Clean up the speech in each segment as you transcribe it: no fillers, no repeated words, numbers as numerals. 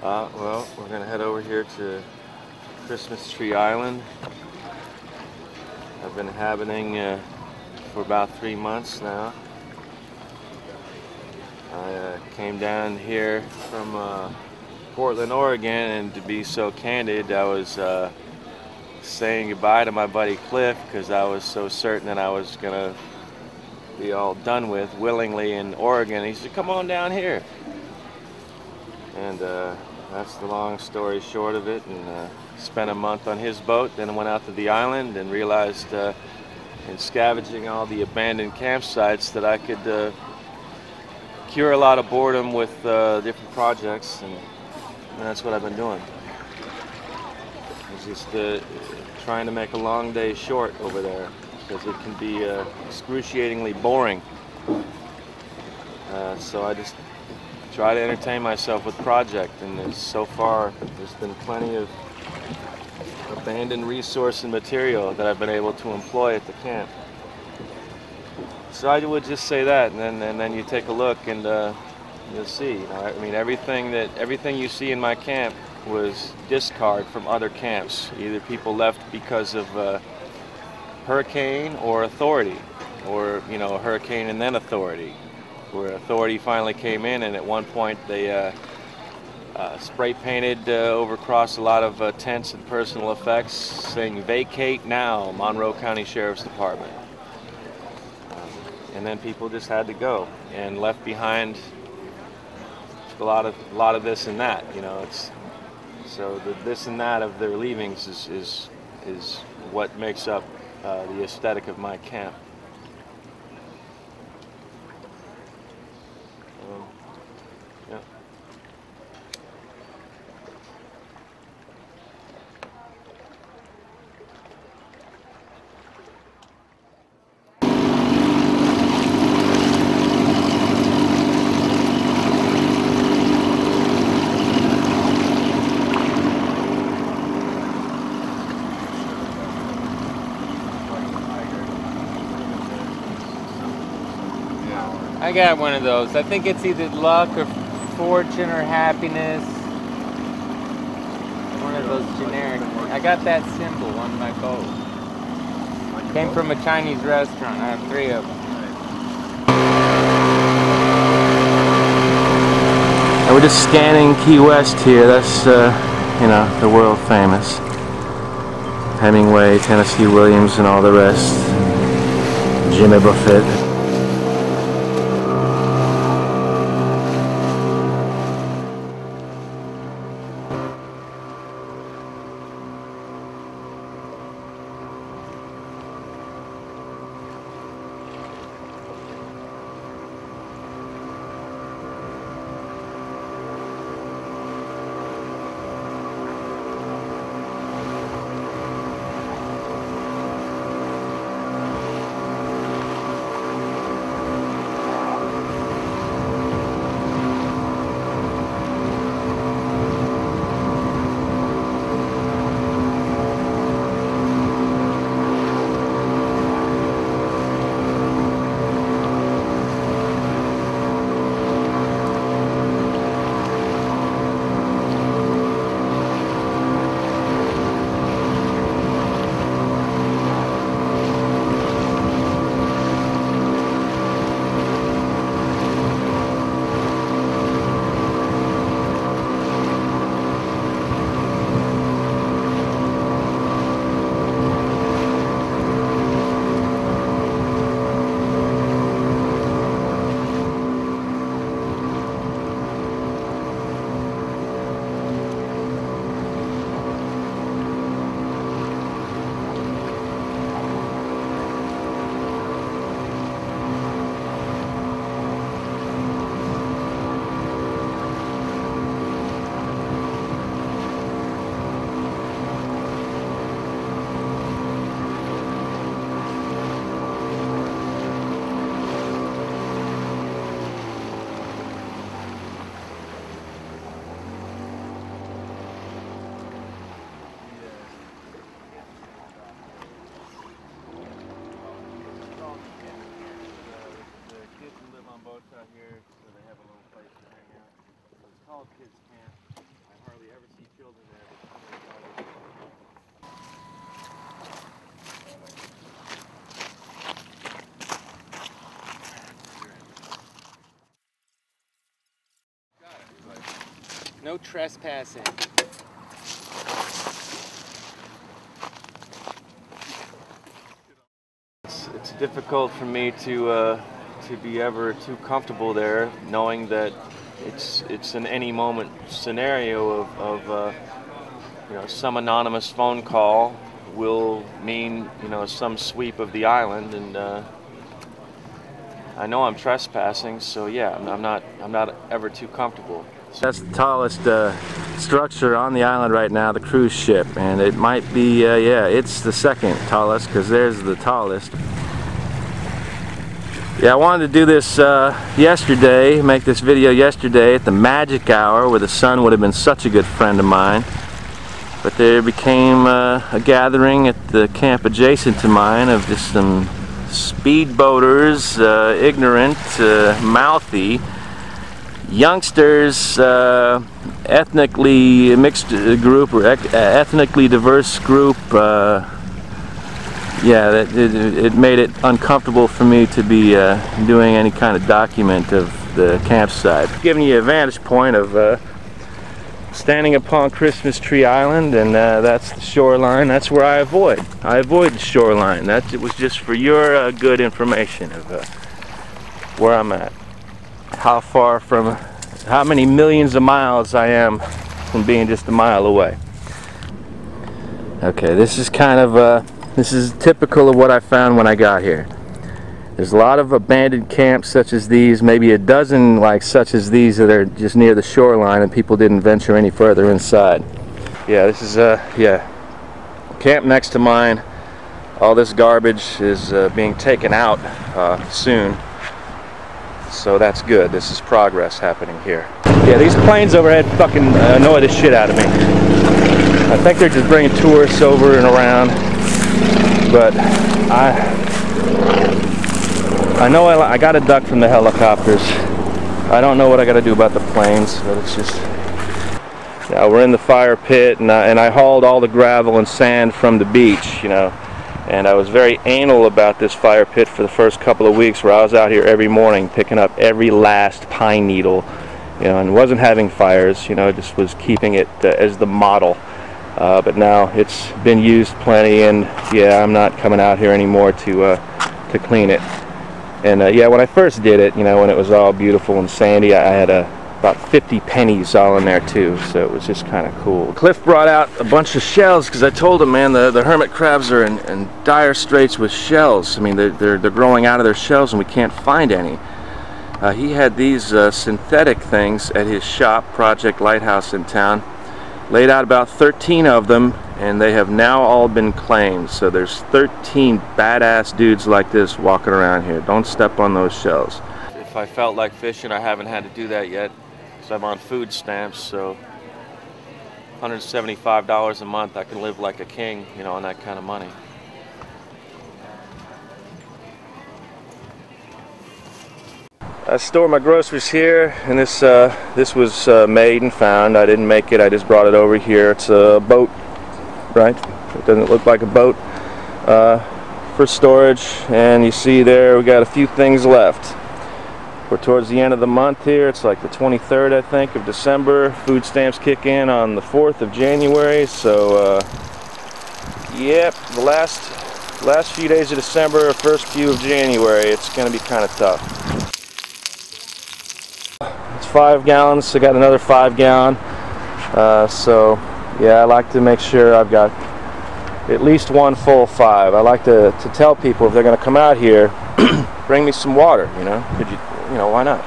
Well, we're going to head over here to Christmas Tree Island. I've been inhabiting for about 3 months now. I came down here from Portland, Oregon, and to be so candid, I was saying goodbye to my buddy Cliff because I was so certain that I was going to be all done with willingly in Oregon. He said, "Come on down here." And that's the long story short of it. And spent a month on his boat, then went out to the island and realized in scavenging all the abandoned campsites that I could cure a lot of boredom with different projects, and that's what I've been doing. It's just trying to make a long day short over there because it can be excruciatingly boring. So I just try to entertain myself with project, and so far there's been plenty of abandoned resource and material that I've been able to employ at the camp. So I would just say that, and then you take a look and you'll see. You know, I mean, everything you see in my camp was discard from other camps. Either people left because of hurricane or authority, or hurricane and then authority, where authority finally came in, and at one point they spray painted over across a lot of tents and personal effects saying "Vacate now, Monroe County Sheriff's Department." And then people just had to go and left behind a lot of this and that. So the this and that of their leavings is what makes up the aesthetic of my camp. Yeah. I got one of those. I think it's either luck or fortune or happiness. One of those generic. I got that symbol on my boat. Came from a Chinese restaurant. I have 3 of them. And we're just scanning Key West here. That's the world famous Hemingway, Tennessee Williams, and all the rest. Jimmy Buffett. No trespassing. It's difficult for me to be ever too comfortable there, knowing that it's an any moment scenario of you know, some anonymous phone call will mean, you know, some sweep of the island, and I know I'm trespassing, so yeah, I'm not ever too comfortable. That's the tallest structure on the island right now, the cruise ship, and it might be, yeah, it's the second tallest, because there's the tallest. Yeah, I wanted to do this yesterday, make this video yesterday at the magic hour where the sun would have been such a good friend of mine. But there became a gathering at the camp adjacent to mine of just some speedboaters, ignorant, mouthy, youngsters, ethnically mixed group or ethnically diverse group. Yeah, it made it uncomfortable for me to be doing any kind of document of the campsite. Giving you a vantage point of standing upon Christmas Tree Island, and that's the shoreline. That's where I avoid. I avoid the shoreline. It was just for your good information of where I'm at. How far from, how many millions of miles I am from being just a mile away. Okay, this is kind of this is typical of what I found when I got here. There's a lot of abandoned camps such as these, maybe a dozen like such as these that are just near the shoreline, and people didn't venture any further inside. Yeah, this is yeah, camp next to mine. All this garbage is being taken out soon, so that's good. This is progress happening here. Yeah, these planes overhead fucking annoy the shit out of me. I think they're just bringing tourists over and around, but I know I got a duck from the helicopters. I don't know what I got to do about the planes, but it's just... Yeah, we're in the fire pit, and I hauled all the gravel and sand from the beach, you know. And I was very anal about this fire pit for the first couple of weeks, where I was out here every morning picking up every last pine needle, you know, and wasn't having fires, you know, just was keeping it as the model. But now it's been used plenty, and yeah, I'm not coming out here anymore to clean it. And yeah, when I first did it, you know, when it was all beautiful and sandy, I had about 50 pennies all in there too, so it was just kind of cool. Cliff brought out a bunch of shells because I told him, man, the hermit crabs are in dire straits with shells. I mean, they're growing out of their shells and we can't find any. He had these synthetic things at his shop, Project Lighthouse in town. Laid out about 13 of them, and they have now all been claimed. So there's 13 badass dudes like this walking around here. Don't step on those shells. If I felt like fishing, I haven't had to do that yet, because I'm on food stamps, so $175 a month, I can live like a king, you know, on that kind of money. I store my groceries here, and this was made and found. I didn't make it, I just brought it over here. It's a boat, right? It doesn't look like a boat, for storage. And you see there we got a few things left. We're towards the end of the month here. It's like the 23rd, I think, of December. Food stamps kick in on the 4th of January, so yep, the last few days of December, first few of January, it's going to be kind of tough. It's 5 gallons, I got another 5 gallon, so yeah, I like to make sure I've got at least one full 5. I like to tell people if they're going to come out here, bring me some water, you know, you know, why not?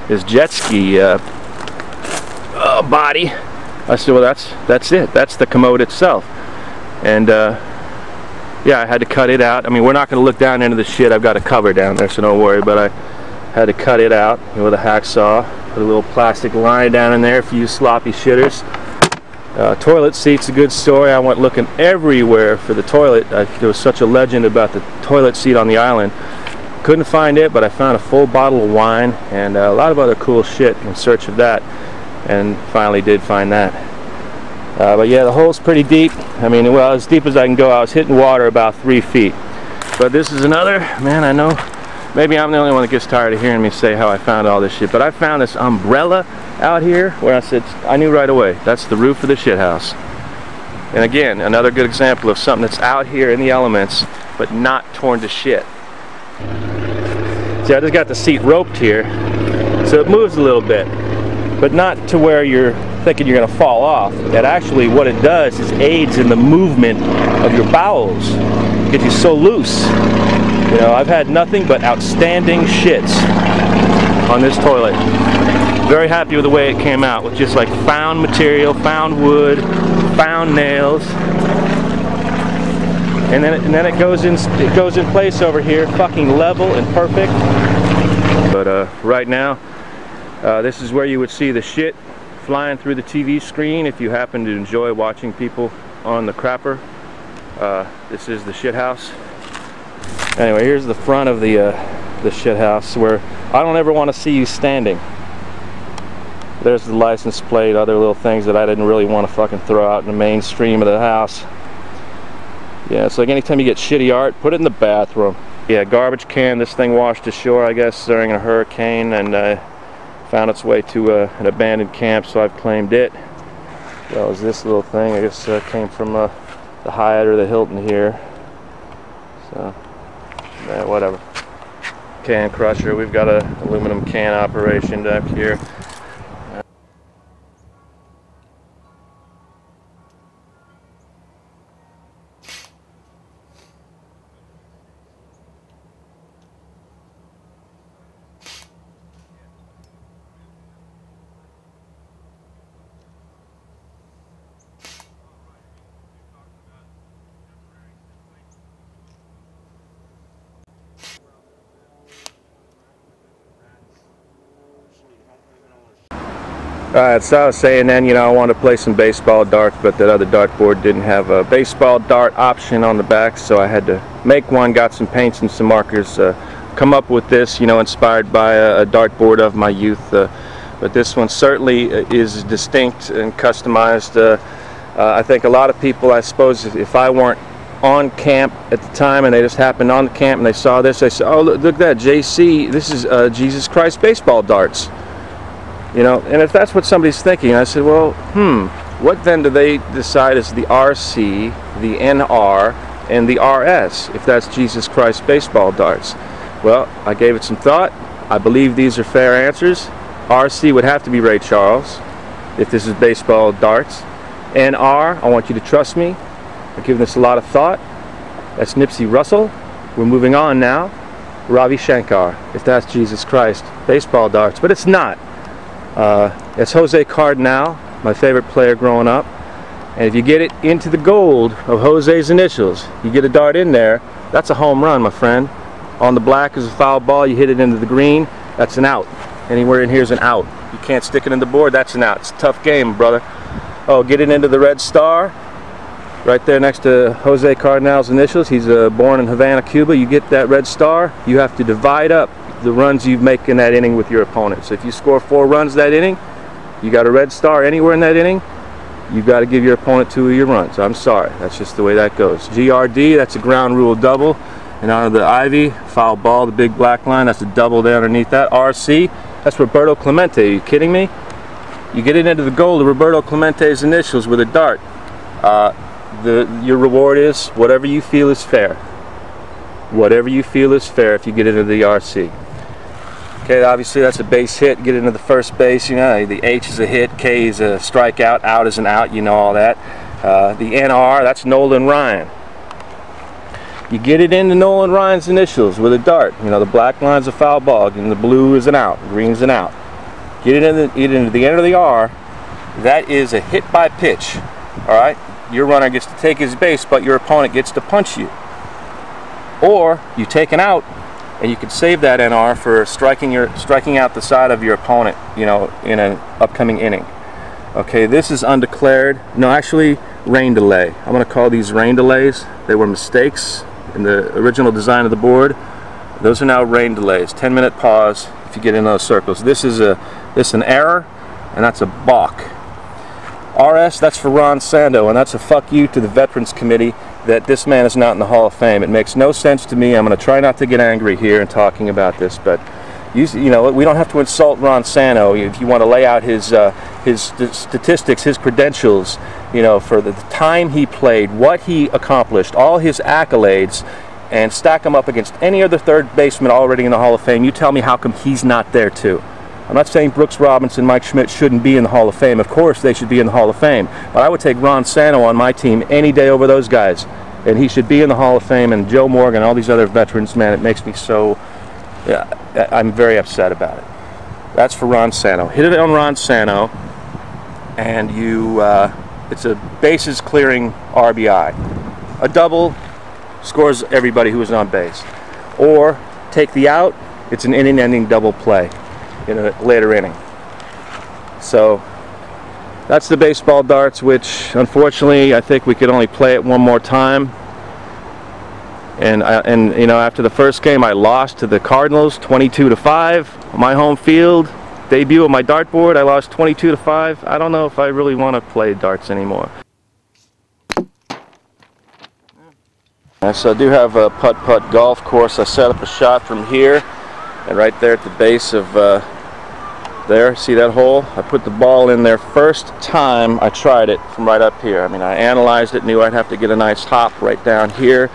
His jet ski body, I said, well, that's it, that's the commode itself. And yeah, I had to cut it out. I mean, we're not going to look down into the shit, I've got a cover down there, so don't worry, but I had to cut it out with a hacksaw, put a little plastic line down in there for you sloppy shitters. Toilet seat's a good story. I went looking everywhere for the toilet. There was such a legend about the toilet seat on the island. Couldn't find it, but I found a full bottle of wine and a lot of other cool shit in search of that, and finally did find that. But yeah, the hole's pretty deep. I mean, well, as deep as I can go. I was hitting water about 3 feet. But this is another, man, I know maybe I'm the only one that gets tired of hearing me say how I found all this shit, but I found this umbrella out here where I said, I knew right away, that's the roof of the shit house. And again, another good example of something that's out here in the elements, but not torn to shit. See, I just got the seat roped here, so it moves a little bit, but not to where you're thinking you're gonna fall off. That actually, what it does is aids in the movement of your bowels. Gets you so loose. You know, I've had nothing but outstanding shits on this toilet. Very happy with the way it came out, with just like found material, found wood, found nails, and then it goes in place over here, fucking level and perfect. But right now, this is where you would see the shit flying through the TV screen if you happen to enjoy watching people on the crapper. This is the shit house. Anyway, here's the front of the shit house, where I don't ever want to see you standing. There's the license plate, other little things that I didn't really want to fucking throw out in the mainstream of the house. Yeah, it's like anytime you get shitty art, put it in the bathroom. Yeah, garbage can, this thing washed ashore, I guess, during a hurricane, and found its way to an abandoned camp, so I've claimed it. As well as this little thing, I guess came from the Hyatt or the Hilton here. So, yeah, whatever. Can crusher, we've got a aluminum can operation up here. Alright, so I was saying then, you know, I wanted to play some baseball darts, but that other dartboard didn't have a baseball dart option on the back, so I had to make one, got some paints and some markers, come up with this, you know, inspired by a dartboard of my youth. But this one certainly is distinct and customized. I think a lot of people, I suppose, if I weren't on camp at the time and they just happened on the camp and they saw this, they said, oh, look at that, JC, this is Jesus Christ baseball darts. You know, and if that's what somebody's thinking, I said, well, what then do they decide is the RC, the NR, and the RS, if that's Jesus Christ baseball darts? Well, I gave it some thought. I believe these are fair answers. RC would have to be Ray Charles, if this is baseball darts. NR, I want you to trust me. I've given this a lot of thought. That's Nipsey Russell. We're moving on now. Ravi Shankar, if that's Jesus Christ baseball darts, but it's not. It's Jose Cardinal, my favorite player growing up, and if you get it into the gold of Jose's initials, you get a dart in there, that's a home run, my friend. On the black is a foul ball, you hit it into the green, that's an out. Anywhere in here is an out. You can't stick it in the board, that's an out. It's a tough game, brother. Oh, get it into the red star, right there next to Jose Cardinal's initials. He's born in Havana, Cuba. You get that red star, you have to divide up the runs you make in that inning with your opponent. So if you score 4 runs that inning, you got a red star anywhere in that inning, you've got to give your opponent 2 of your runs. I'm sorry, that's just the way that goes. GRD, that's a ground rule double. And on the ivy, foul ball, the big black line, that's a double there underneath that. RC, that's Roberto Clemente. Are you kidding me? You get it into the goal of Roberto Clemente's initials with a dart. Your reward is whatever you feel is fair. Whatever you feel is fair if you get into the RC. Okay, obviously that's a base hit, get into the first base, you know, the H is a hit, K is a strikeout, out is an out, you know all that. The NR, that's Nolan Ryan. You get it into Nolan Ryan's initials with a dart. You know, the black line's a foul ball, and the blue is an out, green's an out. Get it into the end of the R, that is a hit by pitch, alright? Your runner gets to take his base, but your opponent gets to punch you. Or you take an out, and you can save that NR for striking out the side of your opponent, you know, in an upcoming inning. Okay, this is undeclared. No, actually, rain delay. I'm going to call these rain delays. They were mistakes in the original design of the board. Those are now rain delays. 10-minute pause if you get in those circles. This is an error, and that's a balk. RS, that's for Ron Sando, and that's a fuck you to the Veterans Committee that this man is not in the Hall of Fame. It makes no sense to me. I'm going to try not to get angry here in talking about this, but You know, we don't have to insult Ron Santo. If you want to lay out his statistics, his credentials, you know, for the time he played, what he accomplished, all his accolades, and stack them up against any other third baseman already in the Hall of Fame, you tell me how come he's not there too. I'm not saying Brooks Robinson, Mike Schmidt shouldn't be in the Hall of Fame. Of course they should be in the Hall of Fame. But I would take Ron Santo on my team any day over those guys. And he should be in the Hall of Fame. And Joe Morgan, all these other veterans, man, it makes me so... Yeah, I'm very upset about it. That's for Ron Santo. Hit it on Ron Santo, and it's a bases clearing RBI. A double scores everybody who was on base. Or take the out, it's an inning-ending double play in a later inning. So that's the baseball darts, which unfortunately I think we could only play it one more time. And you know, after the first game, I lost to the Cardinals 22-5. My home field debut of my dartboard, I lost 22-5. I don't know if I really want to play darts anymore. So I do have a putt-putt golf course. I set up a shot from here, and right there at the base of there, see that hole? I put the ball in there first time I tried it from right up here. I mean, I analyzed it, knew I'd have to get a nice hop right down here.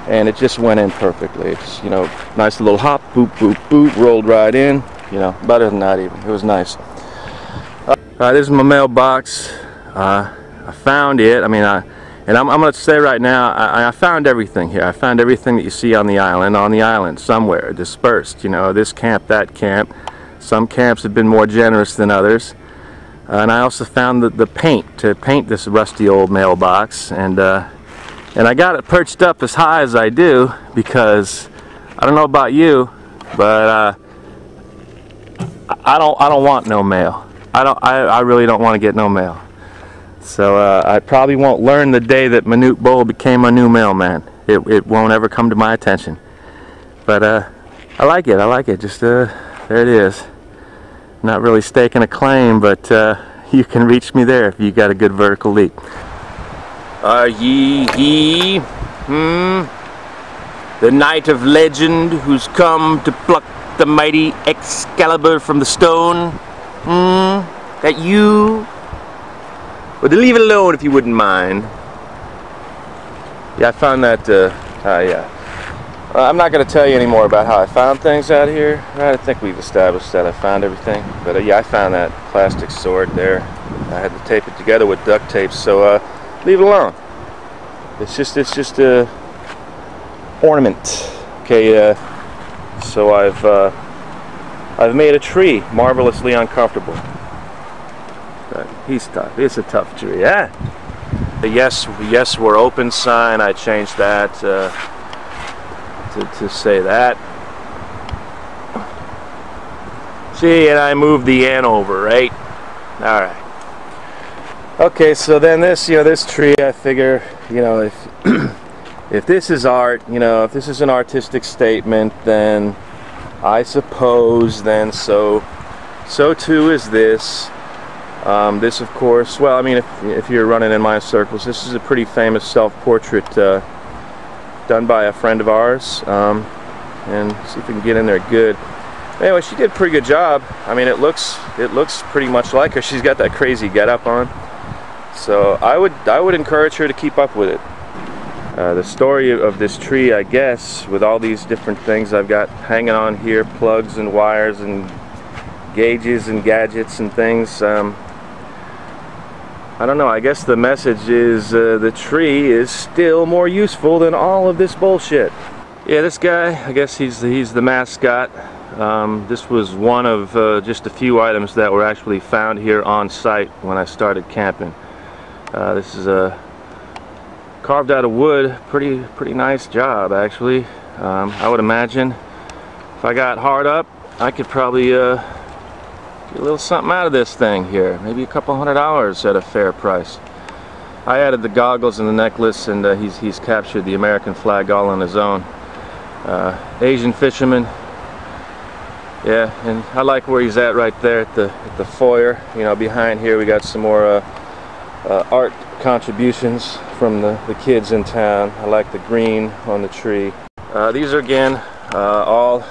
And it just went in perfectly. It's, you know, nice little hop, boop, boop, boop, rolled right in. You know, better than that even. It was nice. This is my mailbox. I found it. I mean, and I'm going to say right now, I found everything here. I found everything that you see on the island, somewhere, dispersed. You know, this camp, that camp. Some camps have been more generous than others. And I also found the paint to paint this rusty old mailbox. And I got it perched up as high as I do because I don't know about you, but I don't want no mail. I really don't want to get no mail. So I probably won't learn the day that Manute Bol became a new mailman. It won't ever come to my attention. But I like it. I like it. Just there it is. Not really staking a claim, but you can reach me there if you got a good vertical leap. Are ye the knight of legend who's come to pluck the mighty Excalibur from the stone? That you? Well, leave it alone if you wouldn't mind. Yeah, I found that, yeah. I'm not going to tell you any more about how I found things out here. I think we've established that I found everything. But yeah, I found that plastic sword there. I had to tape it together with duct tape, so leave it alone. It's just a ornament. Okay, so I've made a tree marvelously uncomfortable. But he's tough. It's a tough tree, yeah. The yes, we're open sign. I changed that to say that. See, and I moved the N over, right? All right. Okay, so then this, this tree, I figure, if if this is art, if this is an artistic statement, then I suppose then so too is this. This, of course, well, I mean, if you're running in my circles, this is a pretty famous self-portrait done by a friend of ours, and see if we can get in there good. Anyway, she did a pretty good job. I mean, it looks pretty much like her. She's got that crazy getup on. So I would encourage her to keep up with it. The story of this tree, I guess, with all these different things I've got hanging on here, plugs and wires and gauges and gadgets and things. I don't know, I guess the message is the tree is still more useful than all of this bullshit. Yeah, this guy, I guess he's the mascot. This was one of just a few items that were actually found here on site when I started camping. This is carved out of wood, pretty nice job actually. I would imagine if I got hard up, I could probably get a little something out of this thing here, maybe a couple $100 at a fair price. I added the goggles and the necklace, and he's captured the American flag all on his own. Asian fisherman. Yeah, and I like where he's at right there at the foyer. Behind here we got some more art contributions from the kids in town. I like the green on the tree. These are again all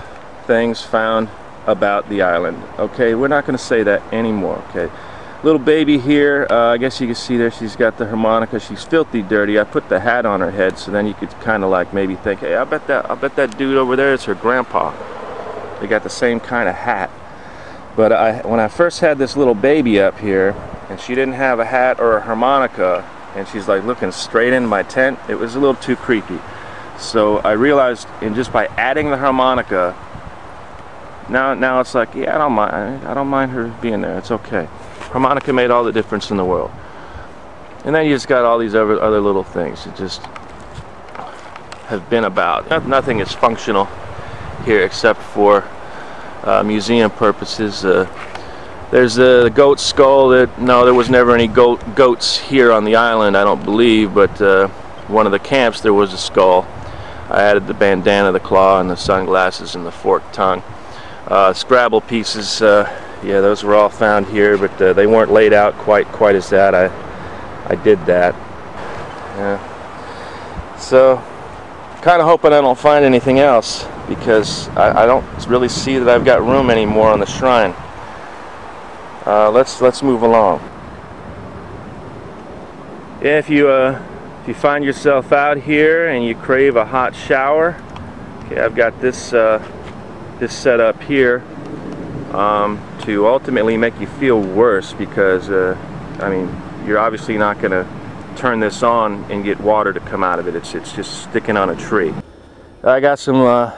things found about the island. Okay, we're not going to say that anymore. Okay, little baby here. I guess you can see there she's got the harmonica. She's filthy dirty. I put the hat on her head, so then you could kind of like maybe think, hey, I bet that dude over there is her grandpa. They got the same kind of hat. But when I first had this little baby up here, and she didn't have a hat or a harmonica, and she's like looking straight in my tent, it was a little too creepy. So I realized, just by adding the harmonica, now it's like, yeah, I don't mind her being there. It's okay. Harmonica made all the difference in the world. And then you just got all these other little things that just have been about. Nothing is functional here except for museum purposes. There's the goat skull. No, there was never any goats here on the island, I don't believe, but one of the camps there was a skull. I added the bandana, the claw, and the sunglasses and the forked tongue. Scrabble pieces, yeah, those were all found here, but they weren't laid out quite as that. I did that. Yeah. So, kind of hoping I don't find anything else, because I don't really see that I've got room anymore on the shrine. Let's move along. Yeah, if you find yourself out here and you crave a hot shower, okay, I've got this set up here to ultimately make you feel worse, because I mean, you're obviously not going to turn this on and get water to come out of it. It's just sticking on a tree. I got some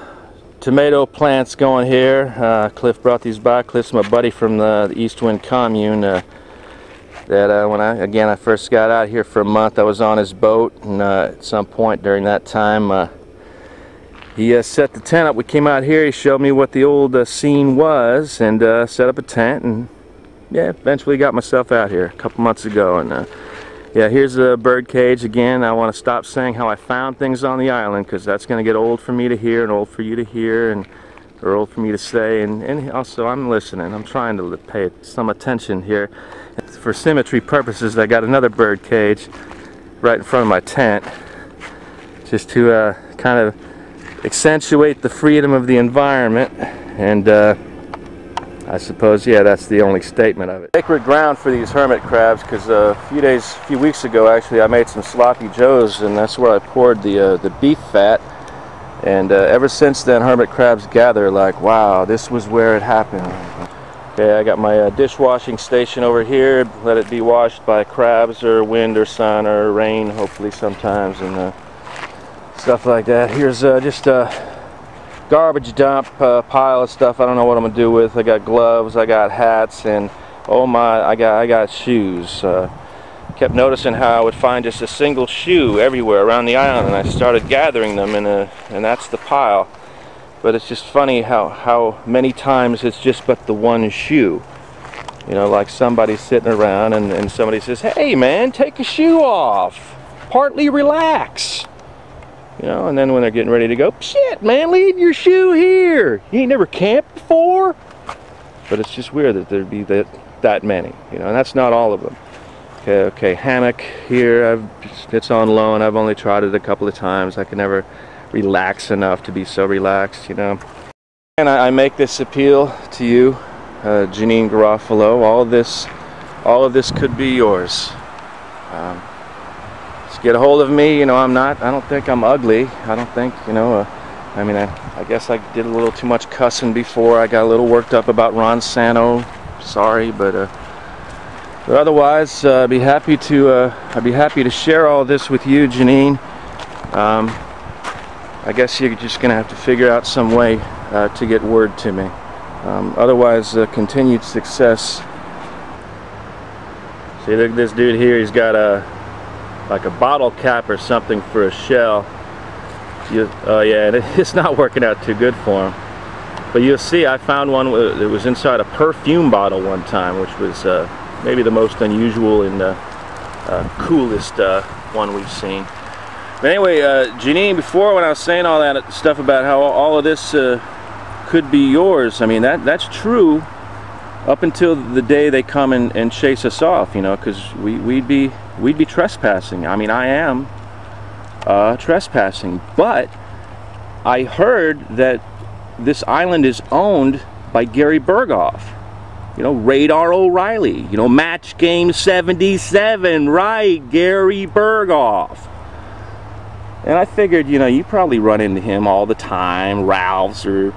tomato plants going here. Cliff brought these by. Cliff's my buddy from the East Wind Commune. That when I first got out here for a month, I was on his boat, and at some point during that time, he set the tent up. We came out here. He showed me what the old scene was, and set up a tent, and yeah, eventually got myself out here a couple months ago. And yeah, here's a bird cage again. I want to stop saying how I found things on the island, because that's going to get old for me to hear, and old for you to hear, and or old for me to say. And also, I'm listening. I'm trying to pay some attention here. For symmetry purposes, I got another bird cage right in front of my tent, just to kind of accentuate the freedom of the environment. And I suppose, yeah, that's the only statement of it. Sacred ground for these hermit crabs, because a few weeks ago, actually, I made some sloppy joes, and that's where I poured the beef fat. And ever since then, hermit crabs gather like, wow, this was where it happened. Okay, I got my dishwashing station over here. Let it be washed by crabs or wind or sun or rain, hopefully sometimes, and stuff like that. Here's just a garbage dump pile of stuff I don't know what I'm gonna do with. I got gloves, I got hats, and oh my, I got shoes. Kept noticing how I would find just a single shoe everywhere around the island, and I started gathering them, and that's the pile. But it's just funny how many times it's just but the one shoe. You know, like somebody's sitting around and somebody says, hey man, take a shoe off, partly relax. You know, and then when they're getting ready to go, shit man, leave your shoe here. You ain't never camped before? But it's just weird that there'd be that many, you know, and that's not all of them. Okay, hammock here, it's on loan. I've only tried it a couple of times. I can never relax enough to be so relaxed, you know. And I make this appeal to you, Janine Garofalo. All of this could be yours. Just get a hold of me. You know, I don't think I'm ugly. I don't think, you know, I mean, I guess I did a little too much cussing before. I got a little worked up about Ron Santo. Sorry, but otherwise, I'd be happy to share all this with you, Janine. I guess you're just gonna have to figure out some way to get word to me. Otherwise, continued success. See, look at this dude here. He's got like a bottle cap or something for a shell. Oh yeah, it's not working out too good for him. But you'll see, I found one that was inside a perfume bottle one time, which was maybe the most unusual and coolest one we've seen. But anyway, Janine, before when I was saying all that stuff about how all of this could be yours, I mean, that's true up until the day they come and chase us off, you know, because we'd be trespassing. I mean, I am trespassing, but I heard that this island is owned by Gary Berghoff. You know, Radar O'Reilly. You know, Match Game 77, right? Gary Berghoff. And I figured, you know, you probably run into him all the time, Ralph's or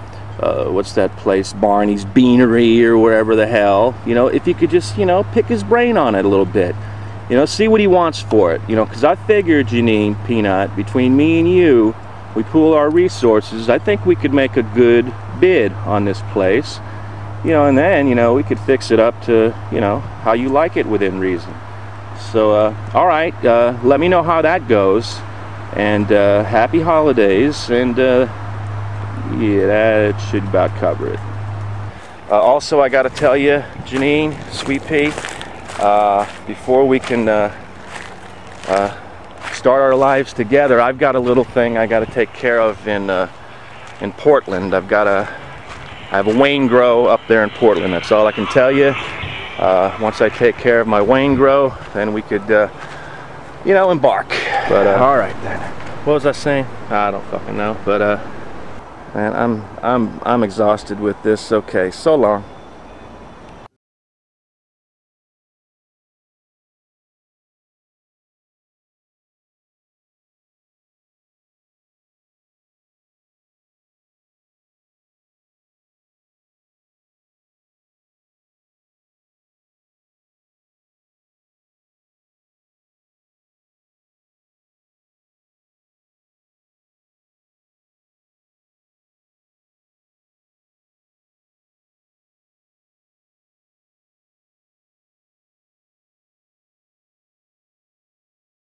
what's that place, Barney's Beanery or wherever the hell. You know, if you could just, you know, pick his brain on it a little bit. You know, see what he wants for it. You know, because I figured, Janine, Peanut, between me and you, we pool our resources, I think we could make a good bid on this place. You know, and then, you know, we could fix it up to, you know, how you like it within reason. So, all right, let me know how that goes. And happy holidays, and yeah, that should about cover it. Also, I got to tell you, Janine, Sweet Pea, before we can start our lives together, I've got a little thing I got to take care of in Portland. I have a Wayne grow up there in Portland. That's all I can tell you. Once I take care of my Wayne grow, then we could, you know, embark. But all right then. What was I saying? I don't fucking know. But man, I'm exhausted with this. Okay, so long.